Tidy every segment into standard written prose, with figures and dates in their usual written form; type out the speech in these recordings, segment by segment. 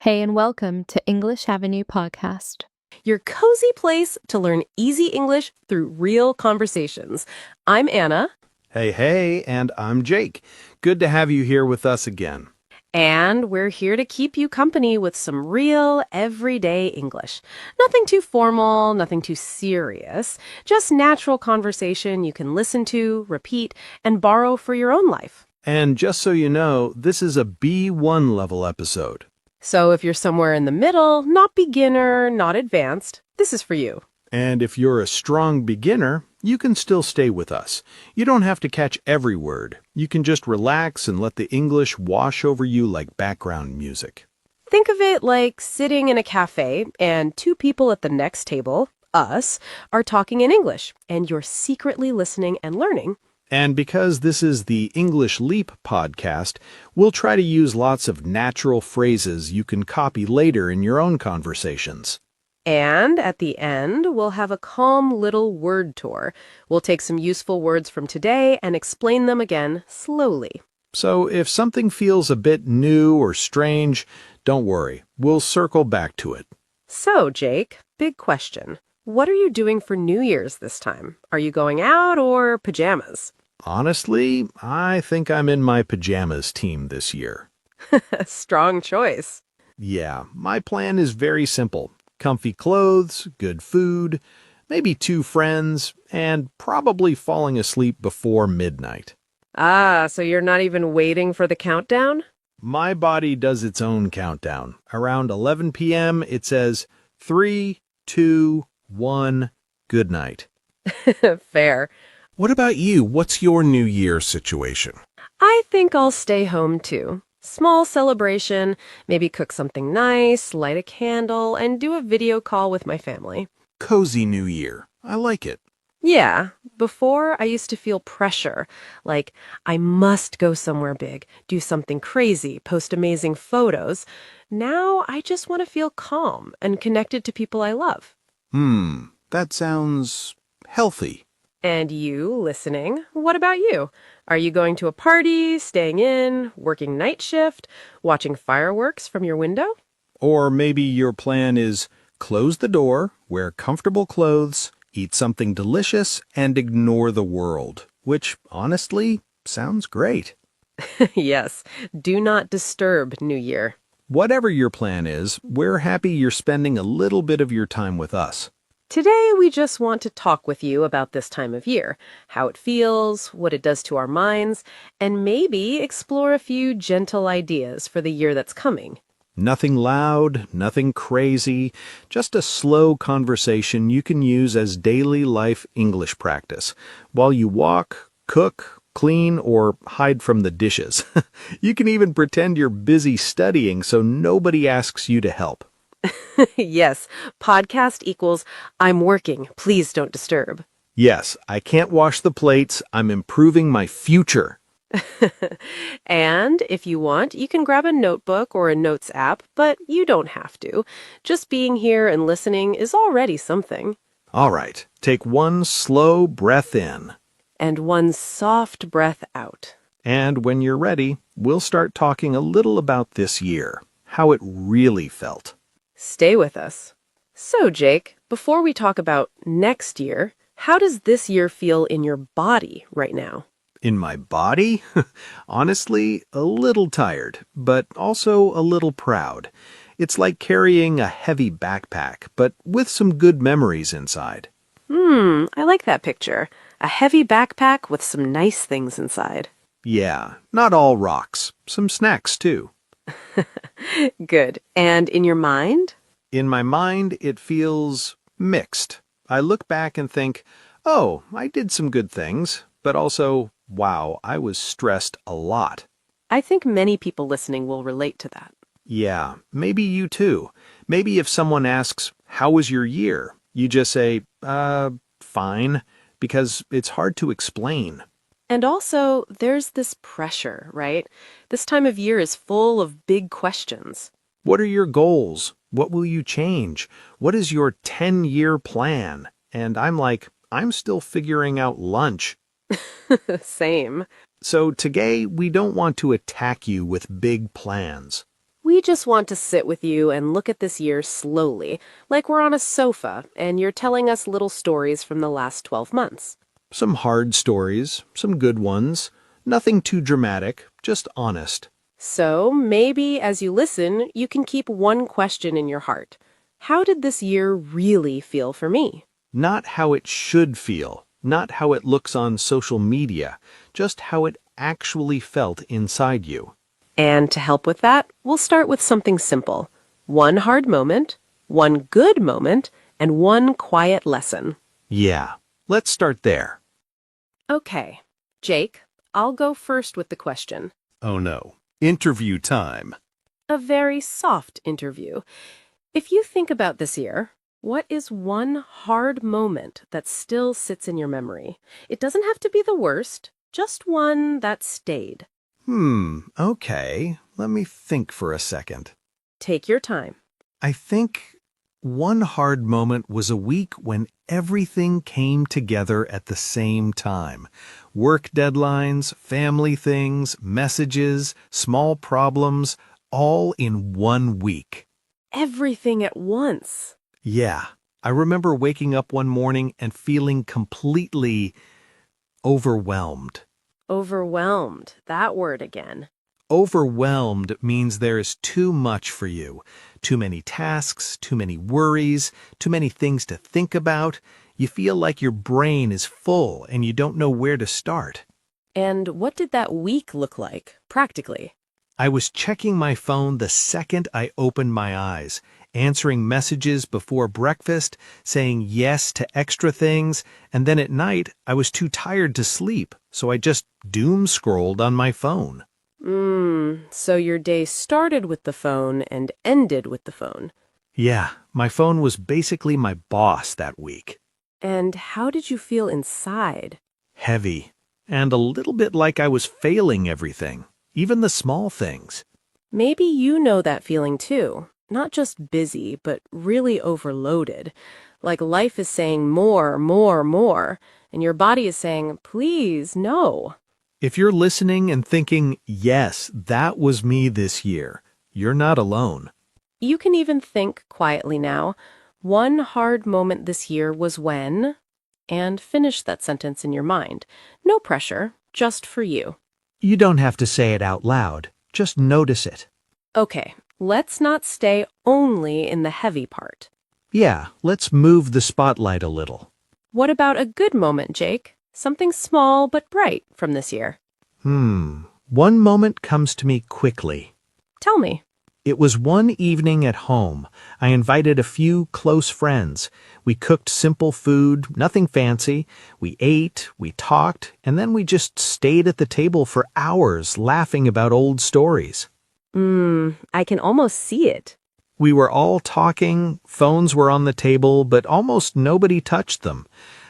Hey, and welcome to English Avenue Podcast. Your cozy place to learn easy English through real conversations. I'm Anna. Hey, and I'm Jake. Good to have you here with us again. And we're here to keep you company with some real, everyday English. Nothing too formal, nothing too serious, just natural conversation you can listen to, repeat, and borrow for your own life. And just so you know, this is a B1 level episode. So if you're somewhere in the middle, not beginner, not advanced, this is for you. And if you're a strong beginner, you can still stay with us. You don't have to catch every word. You can just relax and let the English wash over you like background music. Think of it like sitting in a cafe and two people at the next table, us, are talking in English, and you're secretly listening and learning. And because this is the English Leap podcast, we'll try to use lots of natural phrases you can copy later in your own conversations. And at the end, we'll have a calm little word tour. We'll take some useful words from today and explain them again slowly. So if something feels a bit new or strange, don't worry. We'll circle back to it. So, Jake, big question. What are you doing for New Year's this time? Are you going out or pajamas? Honestly, I think I'm in my pajamas team this year. Strong choice. Yeah, my plan is very simple. Comfy clothes, good food, maybe 2 friends, and probably falling asleep before midnight. Ah, so you're not even waiting for the countdown? My body does its own countdown. Around 11 p.m., it says 3, 2, 1, good night. Fair. What about you? What's your New Year situation? I think I'll stay home too. Small celebration, maybe cook something nice, light a candle, and do a video call with my family. Cozy New Year. I like it. Yeah, before I used to feel pressure, like I must go somewhere big, do something crazy, post amazing photos. Now I just want to feel calm and connected to people I love. That sounds healthy. And you, listening, what about you? Are you going to a party, staying in, working night shift, watching fireworks from your window? Or maybe your plan is close the door, wear comfortable clothes, eat something delicious, and ignore the world, which, honestly, sounds great. Yes, do not disturb New Year. Whatever your plan is, we're happy you're spending a little bit of your time with us. Today, we just want to talk with you about this time of year, how it feels, what it does to our minds, and maybe explore a few gentle ideas for the year that's coming. Nothing loud, nothing crazy, just a slow conversation you can use as daily life English practice while you walk, cook, clean, or hide from the dishes. You can even pretend you're busy studying so nobody asks you to help. Yes, podcast equals I'm working, please don't disturb. Yes, I can't wash the plates, I'm improving my future. And if you want, you can grab a notebook or a notes app, but you don't have to. Just being here and listening is already something. All right, take one slow breath in. And one soft breath out. And when you're ready, we'll start talking a little about this year, how it really felt. Stay with us. So, Jake, before we talk about next year, how does this year feel in your body right now? In my body? Honestly, a little tired, but also a little proud. It's like carrying a heavy backpack, but with some good memories inside. I like that picture. A heavy backpack with some nice things inside. Yeah, not all rocks. Some snacks, too. Good. And in your mind? In my mind, it feels mixed. I look back and think, oh, I did some good things, but also, wow, I was stressed a lot. I think many people listening will relate to that. Yeah, maybe you too. Maybe if someone asks, how was your year? You just say, fine, because it's hard to explain. And also, there's this pressure, right? This time of year is full of big questions. What are your goals? What will you change? What is your 10-year plan? And I'm like, I'm still figuring out lunch. Same. So today, we don't want to attack you with big plans. We just want to sit with you and look at this year slowly, like we're on a sofa and you're telling us little stories from the last 12 months. Some hard stories, some good ones. Nothing too dramatic, just honest. So maybe as you listen, you can keep one question in your heart. How did this year really feel for me? Not how it should feel, not how it looks on social media, just how it actually felt inside you. And to help with that, we'll start with something simple. One hard moment, one good moment, and one quiet lesson. Yeah, let's start there. Okay, Jake, I'll go first with the question. Oh no. Interview time. A very soft interview. If you think about this year, what is one hard moment that still sits in your memory? It doesn't have to be the worst, just one that stayed. Okay. Let me think for a second. Take your time. I think one hard moment was a week when everything came together at the same time. Work deadlines, family things, messages, small problems, all in 1 week. Everything at once. Yeah, I remember waking up one morning and feeling completely overwhelmed. Overwhelmed. That word again. Overwhelmed means there is too much for you. Too many tasks, too many worries, too many things to think about. You feel like your brain is full and you don't know where to start. And what did that week look like, practically? I was checking my phone the second I opened my eyes, answering messages before breakfast, saying yes to extra things, and then at night I was too tired to sleep, so I just doom-scrolled on my phone. So your day started with the phone and ended with the phone. Yeah, my phone was basically my boss that week. And how did you feel inside? Heavy, and a little bit like I was failing everything, even the small things. Maybe you know that feeling too. Not just busy, but really overloaded. Like life is saying more, more, more, and your body is saying, please, no. If you're listening and thinking, yes, that was me this year, you're not alone. You can even think quietly now, one hard moment this year was when, and finish that sentence in your mind. No pressure, just for you. You don't have to say it out loud. Just notice it. Okay, let's not stay only in the heavy part. Yeah, let's move the spotlight a little. What about a good moment, Jake? Something small but bright from this year. One moment comes to me quickly. Tell me. It was one evening at home. I invited a few close friends. We cooked simple food, nothing fancy. We ate, we talked, and then we just stayed at the table for hours laughing about old stories. I can almost see it. We were all talking, phones were on the table, but almost nobody touched them.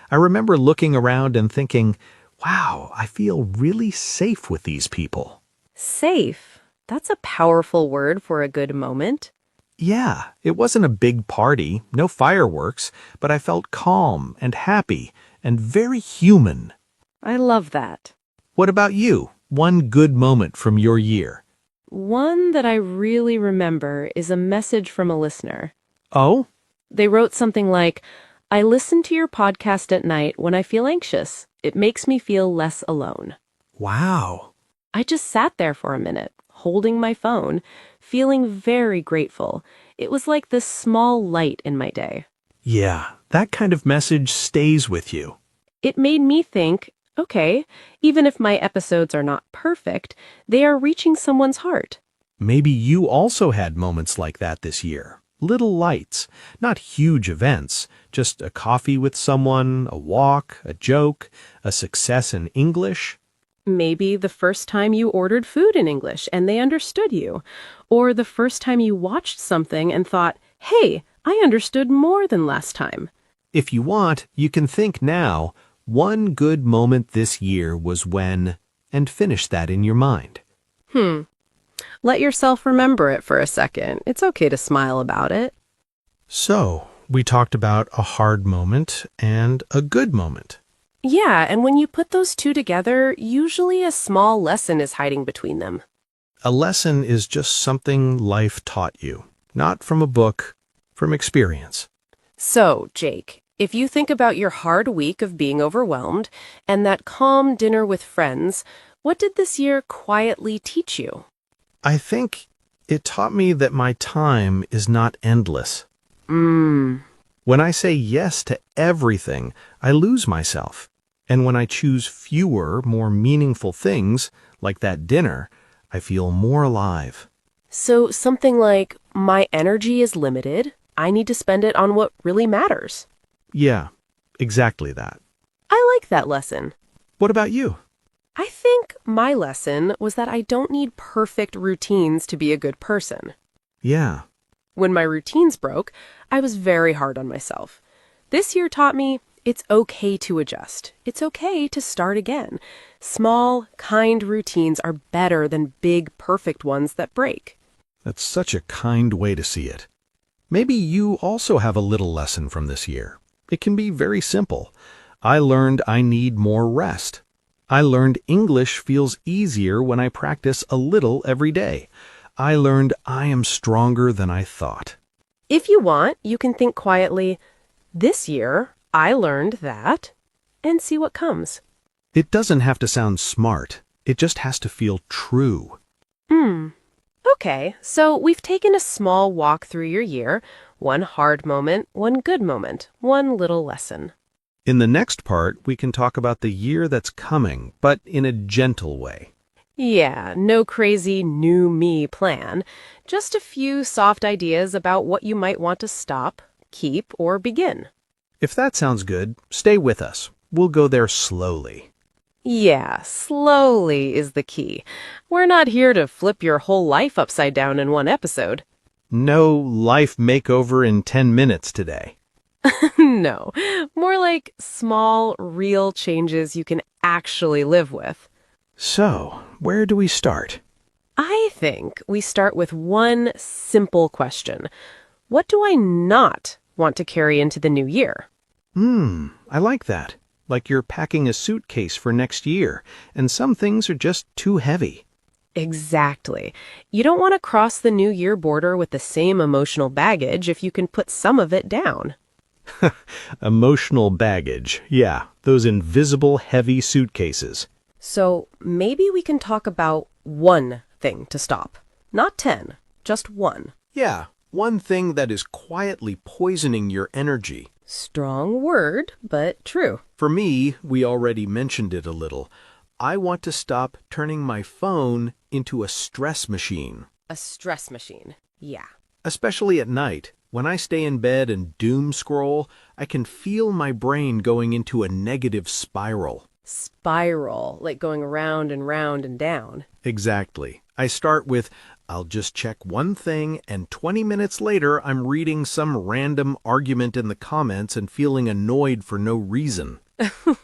I remember looking around and thinking, wow, I feel really safe with these people. Safe. That's a powerful word for a good moment. Yeah, it wasn't a big party, no fireworks, but I felt calm and happy and very human. I love that. What about you? One good moment from your year? One that I really remember is a message from a listener. Oh? They wrote something like, I listen to your podcast at night when I feel anxious. It makes me feel less alone. Wow. I just sat there for a minute, holding my phone, feeling very grateful. It was like this small light in my day. Yeah, that kind of message stays with you. It made me think, okay, even if my episodes are not perfect, they are reaching someone's heart. Maybe you also had moments like that this year. Little lights, not huge events, just a coffee with someone, a walk, a joke, a success in English. Maybe the first time you ordered food in English and they understood you. Or the first time you watched something and thought, hey, I understood more than last time. If you want, you can think now, one good moment this year was when, and finish that in your mind. Let yourself remember it for a second. It's okay to smile about it. So, we talked about a hard moment and a good moment. Yeah, and when you put those two together, usually a small lesson is hiding between them. A lesson is just something life taught you, not from a book, from experience. So, Jake, if you think about your hard week of being overwhelmed and that calm dinner with friends, what did this year quietly teach you? I think it taught me that my time is not endless. Mmm. When I say yes to everything, I lose myself. And when I choose fewer, more meaningful things, like that dinner, I feel more alive. So something like, my energy is limited. I need to spend it on what really matters. Yeah, exactly that. I like that lesson. What about you? I think my lesson was that I don't need perfect routines to be a good person. Yeah, When my routines broke, I was very hard on myself. This year taught me it's okay to adjust. It's okay to start again. Small, kind routines are better than big, perfect ones that break. that's such a kind way to see it. Maybe you also have a little lesson from this year. It can be very simple. I learned I need more rest. I learned English feels easier when I practice a little every day. I learned I am stronger than I thought. If you want, you can think quietly, this year I learned that, and see what comes. It doesn't have to sound smart. It just has to feel true. Okay, so we've taken a small walk through your year, one hard moment, one good moment, one little lesson. In the next part, we can talk about the year that's coming, but in a gentle way. Yeah, no crazy new me plan, just a few soft ideas about what you might want to stop, keep, or begin. If that sounds good, stay with us. We'll go there slowly. Yeah, slowly is the key. We're not here to flip your whole life upside down in one episode. No life makeover in 10 minutes today. No, more like small, real changes you can actually live with. So, where do we start? I think we start with one simple question. What do I not want to carry into the new year? I like that. Like you're packing a suitcase for next year, and some things are just too heavy. Exactly. You don't want to cross the new year border with the same emotional baggage if you can put some of it down. Emotional baggage. Yeah, those invisible heavy suitcases. So maybe we can talk about one thing to stop. Not 10, just one. Yeah, one thing that is quietly poisoning your energy. Strong word, but true. For me, we already mentioned it a little. I want to stop turning my phone into a stress machine. A stress machine. Yeah. Especially at night. When I stay in bed and doom scroll, I can feel my brain going into a negative spiral. Spiral, like going round and round and down. Exactly. I start with, I'll just check one thing, and 20 minutes later, I'm reading some random argument in the comments and feeling annoyed for no reason.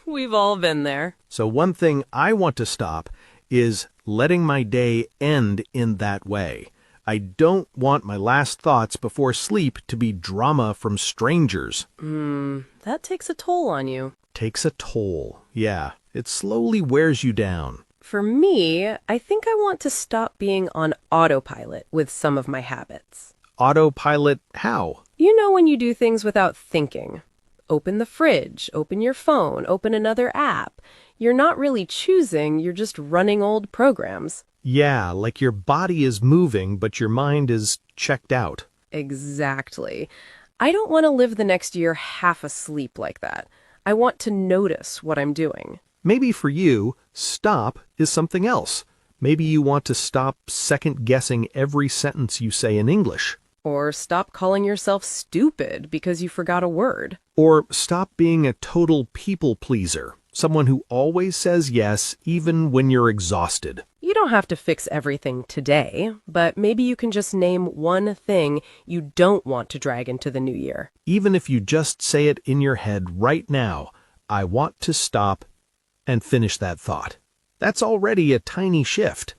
We've all been there. So one thing I want to stop is letting my day end in that way. I don't want my last thoughts before sleep to be drama from strangers. That takes a toll on you. Takes a toll. Yeah, it slowly wears you down. For me, I think I want to stop being on autopilot with some of my habits. Autopilot how? You know when you do things without thinking. Open the fridge, open your phone, open another app. You're not really choosing, you're just running old programs. Yeah, like your body is moving, but your mind is checked out. Exactly. I don't want to live the next year half asleep like that. I want to notice what I'm doing. Maybe for you, stop is something else. Maybe you want to stop second-guessing every sentence you say in English. Or stop calling yourself stupid because you forgot a word. Or stop being a total people pleaser, someone who always says yes even when you're exhausted. You don't have to fix everything today, but maybe you can just name one thing you don't want to drag into the new year. Even if you just say it in your head right now, I want to stop, and finish that thought. That's already a tiny shift.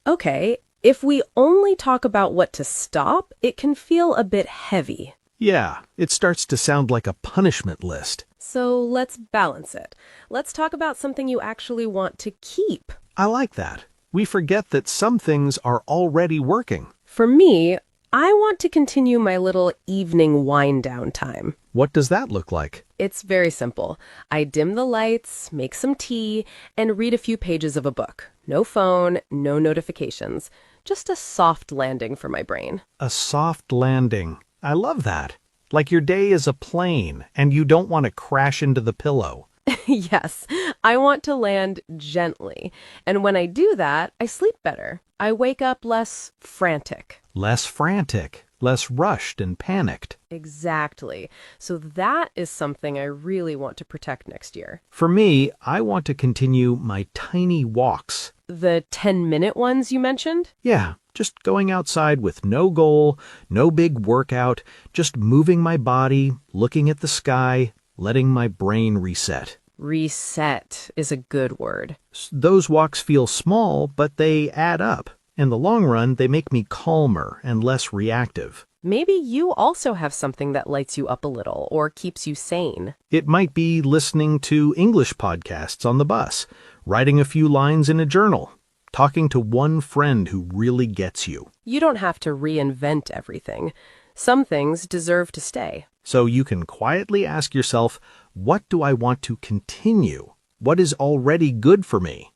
Okay, if we only talk about what to stop, it can feel a bit heavy. Yeah, it starts to sound like a punishment list. So let's balance it. Let's talk about something you actually want to keep. I like that. We forget that some things are already working. For me, I want to continue my little evening wind down time. What does that look like? It's very simple. I dim the lights, make some tea, and read a few pages of a book. No phone, no notifications. Just a soft landing for my brain. A soft landing. I love that. Like your day is a plane and you don't want to crash into the pillow. Yes, I want to land gently. And when I do that, I sleep better. I wake up less frantic. Less frantic, less rushed and panicked. Exactly. So that is something I really want to protect next year. For me, I want to continue my tiny walks. The 10-minute ones you mentioned? Yeah, just going outside with no goal, no big workout, just moving my body, looking at the sky, letting my brain reset. Reset is a good word. Those walks feel small, but they add up. In the long run, they make me calmer and less reactive. Maybe you also have something that lights you up a little or keeps you sane. It might be listening to English podcasts on the bus, writing a few lines in a journal, talking to one friend who really gets you. You don't have to reinvent everything. Some things deserve to stay. So you can quietly ask yourself, what do I want to continue? What is already good for me?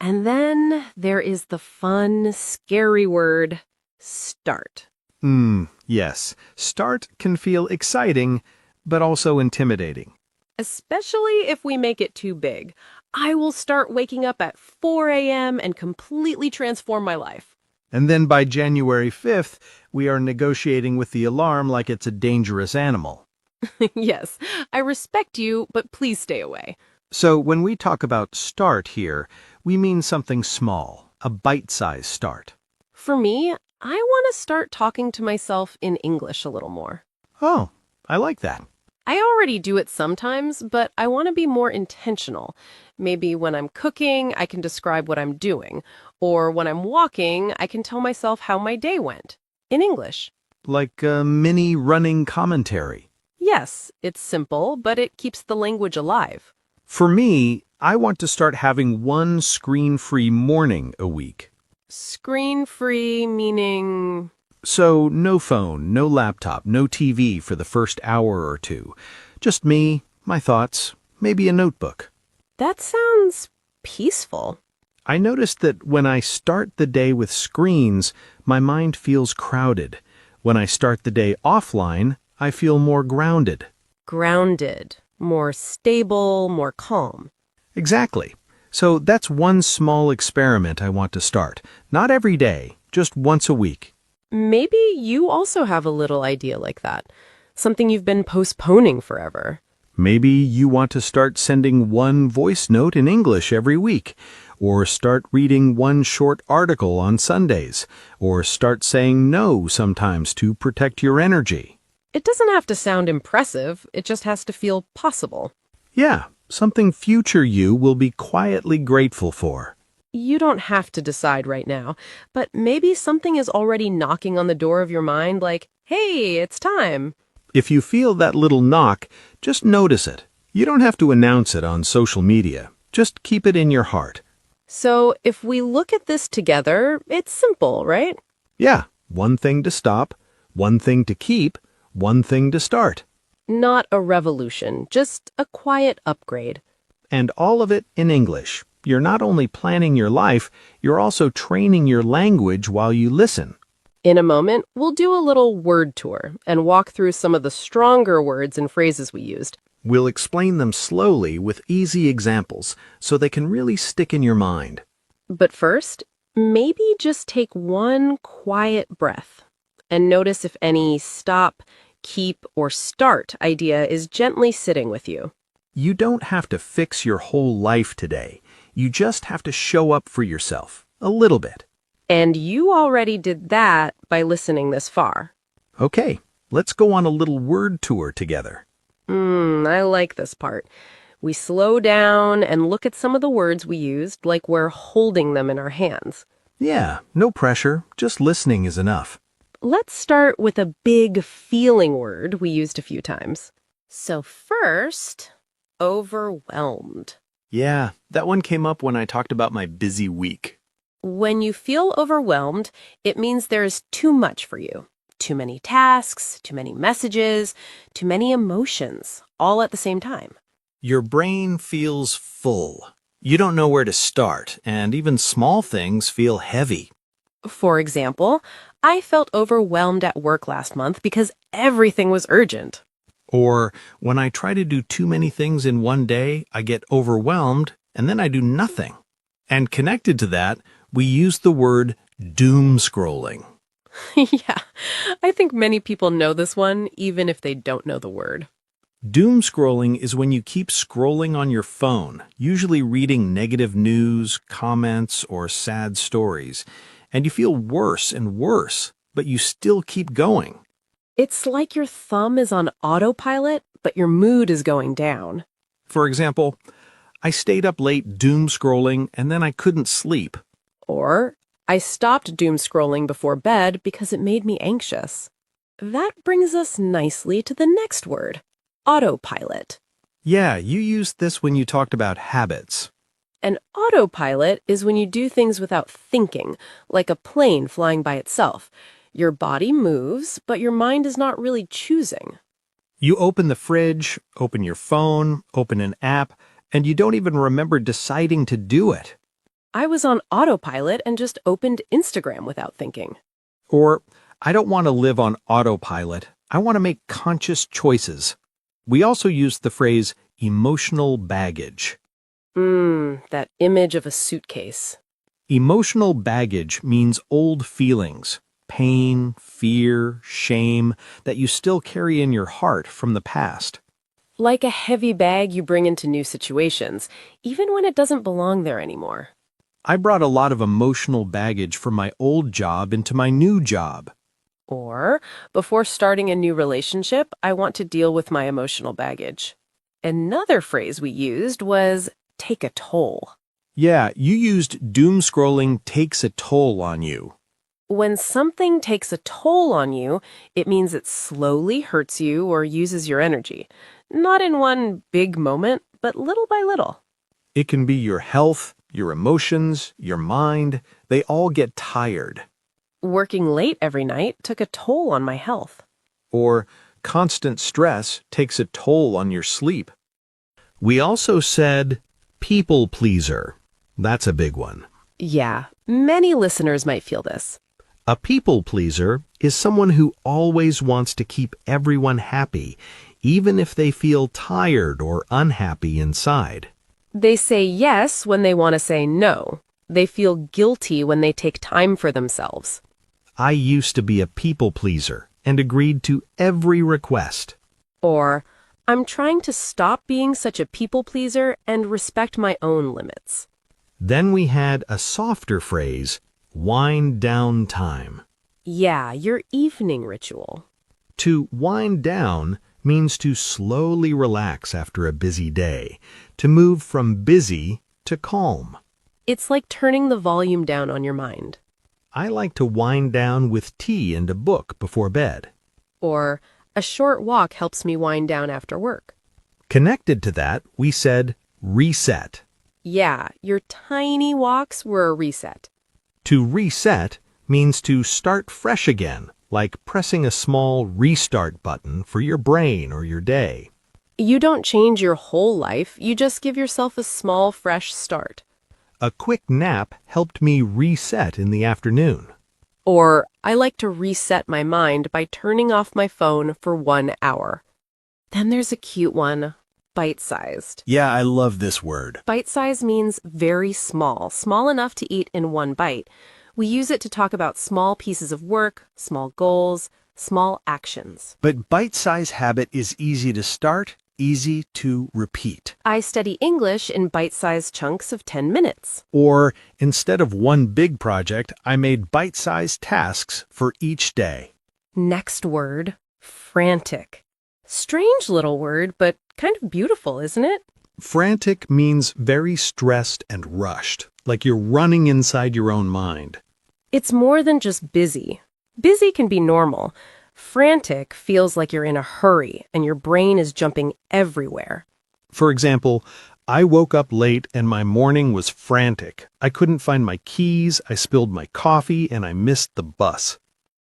And then there is the fun, scary word, start. Yes. Start can feel exciting, but also intimidating. Especially if we make it too big. I will start waking up at 4 a.m. and completely transform my life. And then by January 5th, we are negotiating with the alarm like it's a dangerous animal. Yes, I respect you, but please stay away. So when we talk about start here, we mean something small, a bite-sized start. For me, I want to start talking to myself in English a little more. Oh, I like that. I already do it sometimes, but I want to be more intentional. Maybe when I'm cooking, I can describe what I'm doing. Or when I'm walking, I can tell myself how my day went. In English. Like a mini running commentary. Yes, it's simple, but it keeps the language alive. For me, I want to start having one screen-free morning a week. Screen-free meaning... So no phone, no laptop, no TV for the first hour or two. Just me, my thoughts, maybe a notebook. That sounds peaceful. I noticed that when I start the day with screens, my mind feels crowded. When I start the day offline, I feel more grounded. Grounded. More stable, more calm. Exactly. So that's one small experiment I want to start. Not every day, just once a week. Maybe you also have a little idea like that. Something you've been postponing forever. Maybe you want to start sending one voice note in English every week, or start reading one short article on Sundays, or start saying no sometimes to protect your energy. It doesn't have to sound impressive, it just has to feel possible. Yeah, something future you will be quietly grateful for. You don't have to decide right now, but maybe something is already knocking on the door of your mind like, hey, it's time. If you feel that little knock, just notice it. You don't have to announce it on social media. Just keep it in your heart. So if we look at this together, it's simple, right? Yeah, one thing to stop, one thing to keep, one thing to start. Not a revolution, just a quiet upgrade. And all of it in English. You're not only planning your life, you're also training your language while you listen. In a moment, we'll do a little word tour and walk through some of the stronger words and phrases we used. We'll explain them slowly with easy examples so they can really stick in your mind. But first, maybe just take one quiet breath and notice if any stop, keep, or start idea is gently sitting with you. You don't have to fix your whole life today. You just have to show up for yourself, a little bit. And you already did that by listening this far. Okay, let's go on a little word tour together. I like this part. We slow down and look at some of the words we used like we're holding them in our hands. Yeah, no pressure, just listening is enough. Let's start with a big feeling word we used a few times. So first, overwhelmed. Yeah, that one came up when I talked about my busy week. When you feel overwhelmed, it means there is too much for you. Too many tasks, too many messages, too many emotions, all at the same time. Your brain feels full. You don't know where to start, and even small things feel heavy. For example, I felt overwhelmed at work last month because everything was urgent. Or when I try to do too many things in one day, I get overwhelmed and then I do nothing. And connected to that, we use the word doom scrolling. Yeah, I think many people know this one, even if they don't know the word. Doom scrolling is when you keep scrolling on your phone, usually reading negative news, comments, or sad stories, and you feel worse and worse, but you still keep going. It's like your thumb is on autopilot, but your mood is going down. For example, I stayed up late doom scrolling and then I couldn't sleep. Or, I stopped doom scrolling before bed because it made me anxious. That brings us nicely to the next word, autopilot. Yeah, you used this when you talked about habits. An autopilot is when you do things without thinking, like a plane flying by itself. Your body moves, but your mind is not really choosing. You open the fridge, open your phone, open an app, and you don't even remember deciding to do it. I was on autopilot and just opened Instagram without thinking. Or, I don't want to live on autopilot. I want to make conscious choices. We also used the phrase emotional baggage. That image of a suitcase. Emotional baggage means old feelings, pain, fear, shame, that you still carry in your heart from the past. Like a heavy bag you bring into new situations, even when it doesn't belong there anymore. I brought a lot of emotional baggage from my old job into my new job. Or, before starting a new relationship, I want to deal with my emotional baggage. Another phrase we used was take a toll. Yeah, you used doom scrolling takes a toll on you. When something takes a toll on you, it means it slowly hurts you or uses your energy. Not in one big moment, but little by little. It can be your health, your emotions, your mind. They all get tired. Working late every night took a toll on my health. Or constant stress takes a toll on your sleep. We also said people pleaser. That's a big one. Yeah, many listeners might feel this. A people pleaser is someone who always wants to keep everyone happy, even if they feel tired or unhappy inside. They say yes when they want to say no. They feel guilty when they take time for themselves. I used to be a people pleaser and agreed to every request. Or, I'm trying to stop being such a people pleaser and respect my own limits. Then we had a softer phrase, wind down time. Yeah, your evening ritual. To wind down means to slowly relax after a busy day, to move from busy to calm. It's like turning the volume down on your mind. I like to wind down with tea and a book before bed. Or, a short walk helps me wind down after work. Connected to that, we said reset. Yeah, your tiny walks were a reset. To reset means to start fresh again, like pressing a small restart button for your brain or your day. You don't change your whole life, you just give yourself a small, fresh start. A quick nap helped me reset in the afternoon. Or, I like to reset my mind by turning off my phone for 1 hour. Then there's a cute one, bite-sized. Yeah, I love this word. Bite-size means very small, small enough to eat in one bite. We use it to talk about small pieces of work, small goals, small actions. But bite-size habit is easy to start, easy to repeat. I study English in bite-sized chunks of 10 minutes. Or instead of one big project, I made bite-sized tasks for each day. Next word, frantic. Strange little word, but kind of beautiful, isn't it? Frantic means very stressed and rushed, like you're running inside your own mind. It's more than just busy. Busy can be normal. Frantic feels like you're in a hurry and your brain is jumping everywhere. For example, I woke up late and my morning was frantic. I couldn't find my keys, I spilled my coffee, and I missed the bus.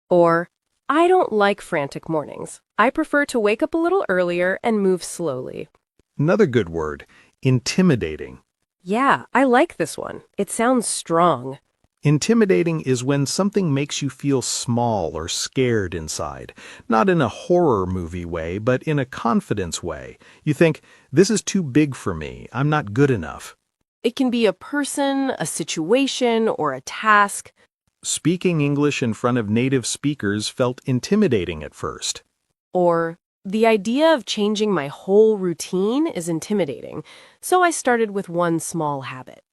Or, I don't like frantic mornings. I prefer to wake up a little earlier and move slowly. Another good word, intimidating. Yeah, I like this one. It sounds strong. Intimidating is when something makes you feel small or scared inside, not in a horror movie way, but in a confidence way. You think, this is too big for me, I'm not good enough. It can be a person, a situation, or a task. Speaking English in front of native speakers felt intimidating at first. Or, the idea of changing my whole routine is intimidating, so I started with one small habit.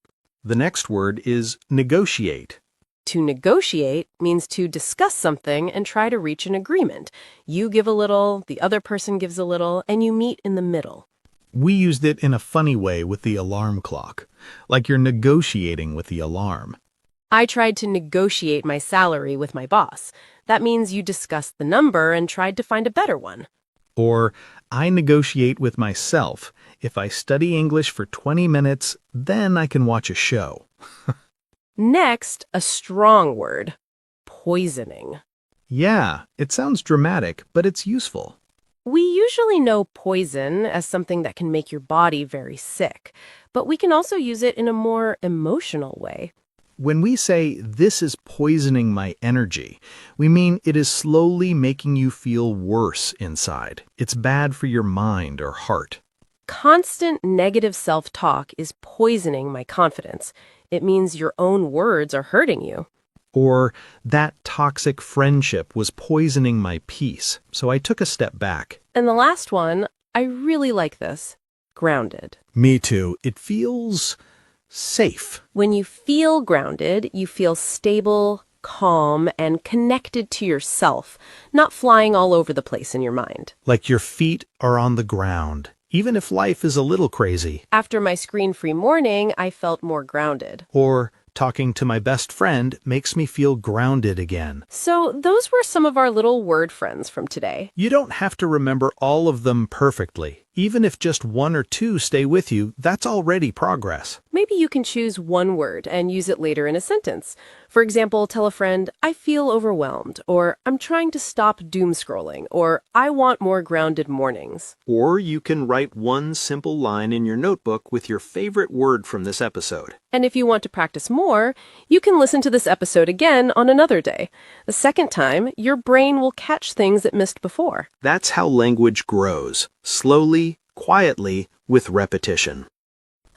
The next word is negotiate. To negotiate means to discuss something and try to reach an agreement. You give a little, the other person gives a little, and you meet in the middle. We used it in a funny way with the alarm clock, like you're negotiating with the alarm. I tried to negotiate my salary with my boss. That means you discussed the number and tried to find a better one. Or, I negotiate with myself. If I study English for 20 minutes, then I can watch a show. Next, a strong word. Poisoning. Yeah, it sounds dramatic, but it's useful. We usually know poison as something that can make your body very sick, but we can also use it in a more emotional way. When we say, this is poisoning my energy, we mean it is slowly making you feel worse inside. It's bad for your mind or heart. Constant negative self-talk is poisoning my confidence. It means your own words are hurting you. Or, that toxic friendship was poisoning my peace, so I took a step back. And the last one, I really like this. Grounded. Me too. It feels safe. When you feel grounded, you feel stable, calm, and connected to yourself, not flying all over the place in your mind. Like your feet are on the ground, even if life is a little crazy. After my screen-free morning, I felt more grounded. Or, talking to my best friend makes me feel grounded again. So those were some of our little word friends from today. You don't have to remember all of them perfectly. Even if just one or two stay with you, that's already progress. Maybe you can choose one word and use it later in a sentence. For example, tell a friend, I feel overwhelmed, or I'm trying to stop doom scrolling, or I want more grounded mornings. Or you can write one simple line in your notebook with your favorite word from this episode. And if you want to practice more, you can listen to this episode again on another day. The second time, your brain will catch things it missed before. That's how language grows, slowly, quietly, with repetition.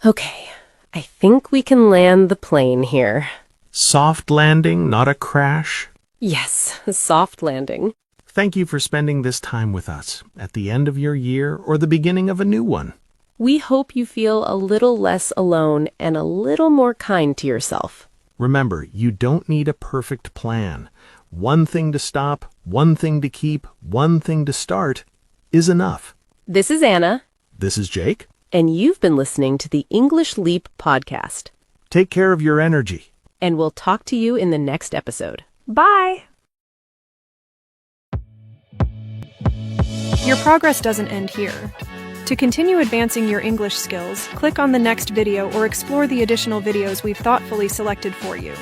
Okay, I think we can land the plane here. Soft landing, not a crash. Yes, a soft landing. Thank you for spending this time with us at the end of your year or the beginning of a new one. We hope you feel a little less alone and a little more kind to yourself. Remember, you don't need a perfect plan. One thing to stop, one thing to keep, one thing to start is enough. This is Anna. This is Jake. And you've been listening to the English Leap podcast. Take care of your energy. And we'll talk to you in the next episode. Bye! Your progress doesn't end here. To continue advancing your English skills, click on the next video or explore the additional videos we've thoughtfully selected for you.